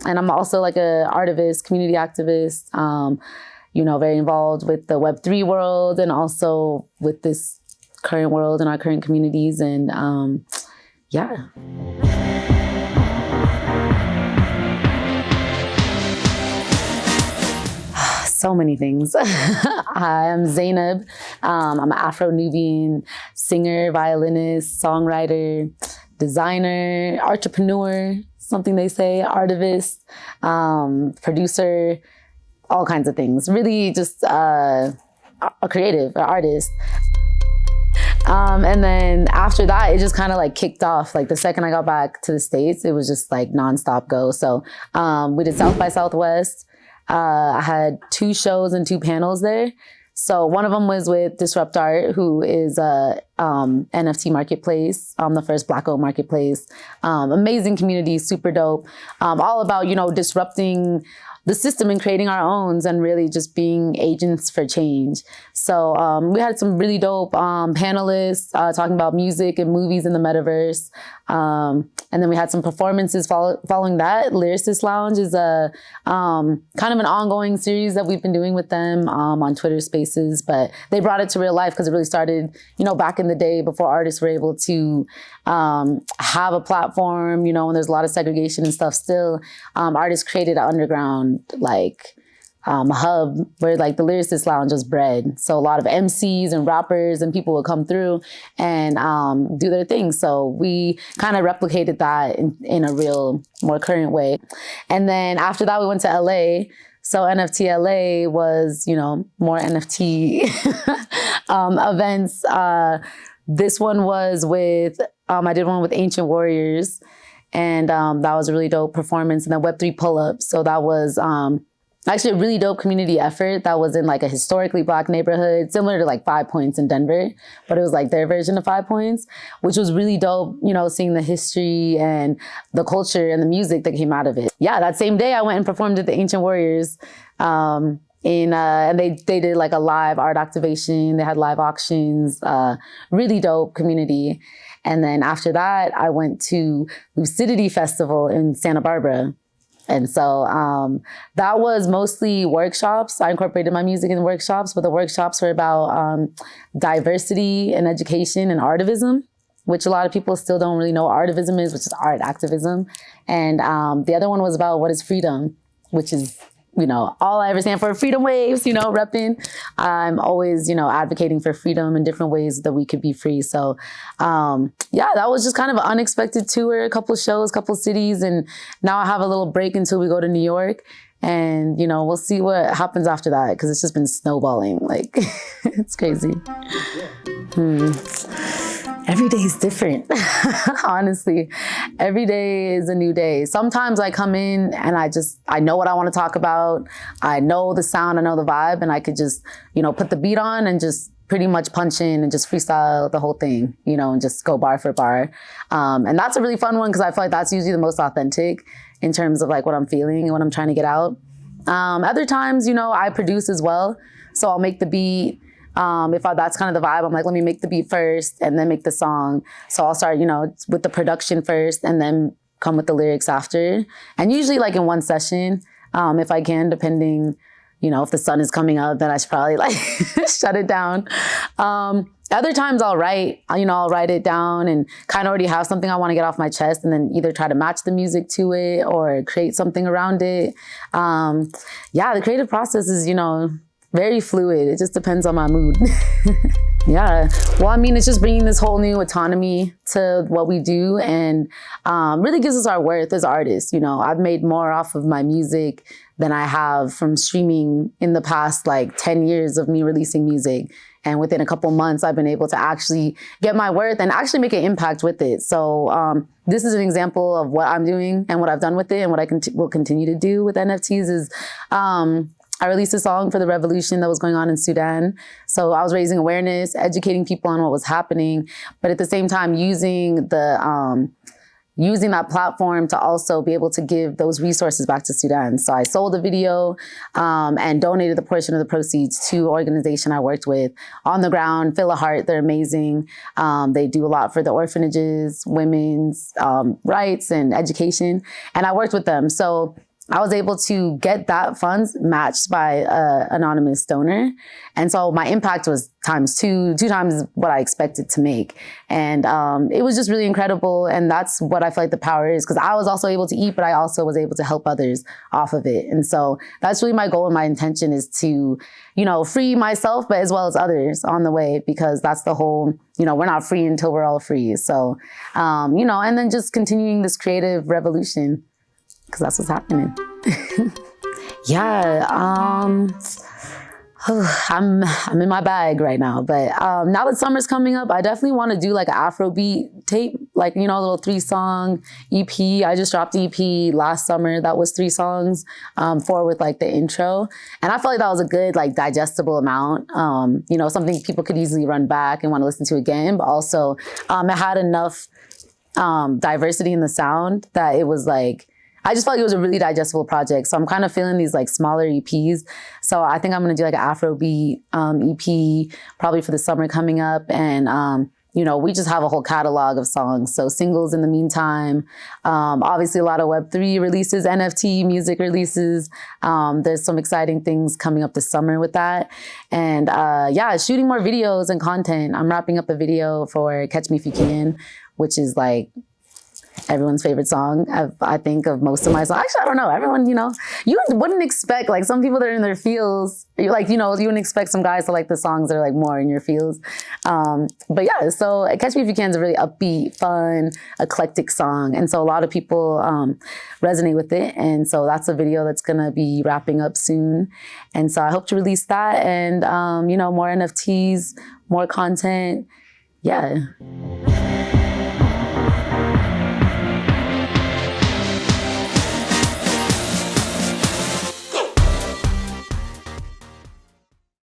And I'm also like a artivist, community activist, very involved with the Web3 world and also with this current world and our current communities. And yeah. So many things. Hi, I'm Zanib. I'm an Afro-Nubian singer, violinist, songwriter, designer, entrepreneur, something they say, artivist, producer, all kinds of things. Really just a creative, an artist. And then after that, it just kind of like kicked off. Like the second I got back to the States, it was just like nonstop go. So we did South by Southwest. I had 2 shows and 2 panels there. So one of them was with Disrupt Art, who is a NFT marketplace, the first Black-owned marketplace. Amazing community, super dope. All about, disrupting the system and creating our own and really just being agents for change. So we had some really dope panelists talking about music and movies in the metaverse. And then we had some performances following that. Lyricist Lounge is a kind of an ongoing series that we've been doing with them on Twitter Spaces, but they brought it to real life because it really started, back in the day before artists were able to have a platform, when there's a lot of segregation and stuff still. Artists created an underground, hub where like the Lyricist Lounge was bred. So a lot of MCs and rappers and people would come through and do their thing. So we kind of replicated that in a real, more current way. And then after that, we went to LA. So NFT LA was, more NFT events. This one was with, I did one with Ancient Warriors, and that was a really dope performance. And then Web3 pull-up. So that was actually a really dope community effort that was in like a historically Black neighborhood, similar to like 5 Points in Denver, but it was like their version of 5 Points, which was really dope, seeing the history and the culture and the music that came out of it. Yeah, that same day I went and performed at the Ancient Warriors. And they did like a live art activation. They had live auctions, really dope community. And then after that, I went to Lucidity Festival in Santa Barbara. And so that was mostly workshops. I incorporated my music in workshops, but the workshops were about diversity and education and artivism, which a lot of people still don't really know what artivism is, which is art activism. And the other one was about what is freedom, which is, all I ever stand for, freedom waves, repping. I'm always, advocating for freedom in different ways that we could be free. So, that was just kind of an unexpected tour, a couple of shows, a couple of cities. And now I have a little break until we go to New York. And, we'll see what happens after that because it's just been snowballing. Like, it's crazy. Every day is different, honestly. Every day is a new day. Sometimes I come in and I know what I want to talk about. I know the sound, I know the vibe, and I could just, put the beat on and just pretty much punch in and just freestyle the whole thing, and just go bar for bar. And that's a really fun one because I feel like that's usually the most authentic in terms of like what I'm feeling and what I'm trying to get out. Other times, I produce as well. So I'll make the beat. That's kind of the vibe, I'm like, let me make the beat first and then make the song. So I'll start, with the production first and then come with the lyrics after. And usually like in one session, if I can, depending, if the sun is coming up, then I should probably like shut it down. Other times I'll write it down and kind of already have something I want to get off my chest and then either try to match the music to it or create something around it. The creative process is, very fluid. It just depends on my mood. Yeah. Well, it's just bringing this whole new autonomy to what we do and really gives us our worth as artists. I've made more off of my music than I have from streaming in the past, 10 years of me releasing music. And within a couple months, I've been able to actually get my worth and actually make an impact with it. So this is an example of what I'm doing and what I've done with it and what I will continue to do with NFTs is I released a song for the revolution that was going on in Sudan. So I was raising awareness, educating people on what was happening, but at the same time using that platform to also be able to give those resources back to Sudan. So I sold a video and donated the portion of the proceeds to an organization I worked with on the ground, Fill a Heart. They're amazing. They do a lot for the orphanages, women's rights and education. And I worked with them. So I was able to get that funds matched by a anonymous donor. And so my impact was times two times what I expected to make. And it was just really incredible. And that's what I feel like the power is, because I was also able to eat, but I also was able to help others off of it. And so that's really my goal and my intention, is to, you know, free myself, but as well as others on the way, because that's the whole, you know, we're not free until we're all free. So, you know, and then just continuing this creative revolution, because that's what's happening. Yeah, I'm in my bag right now, but now that summer's coming up, I definitely want to do like an Afrobeat tape, like, you know, a little 3-song EP. I just dropped the EP last summer. That was 3 songs, 4 with like the intro. And I felt like that was a good, like, digestible amount. You know, something people could easily run back and want to listen to again, but also it had enough diversity in the sound that it was like, I just felt like it was a really digestible project. So I'm kind of feeling these like smaller EPs. So I think I'm going to do like an Afrobeat EP probably for the summer coming up. And, you know, we just have a whole catalog of songs. So singles in the meantime, obviously a lot of Web3 releases, NFT music releases. There's some exciting things coming up this summer with that. And yeah, shooting more videos and content. I'm wrapping up a video for Catch Me If You Can, which is like everyone's favorite song, I think, of most of my songs. Actually, I don't know. Everyone, you know, you wouldn't expect, like, some people that are in their feels, like, you know, you wouldn't expect some guys to like the songs that are like more in your feels. But yeah, so Catch Me If You Can is a really upbeat, fun, eclectic song. And so a lot of people resonate with it. And so that's a video that's going to be wrapping up soon. And so I hope to release that, and, you know, more NFTs, more content. Yeah.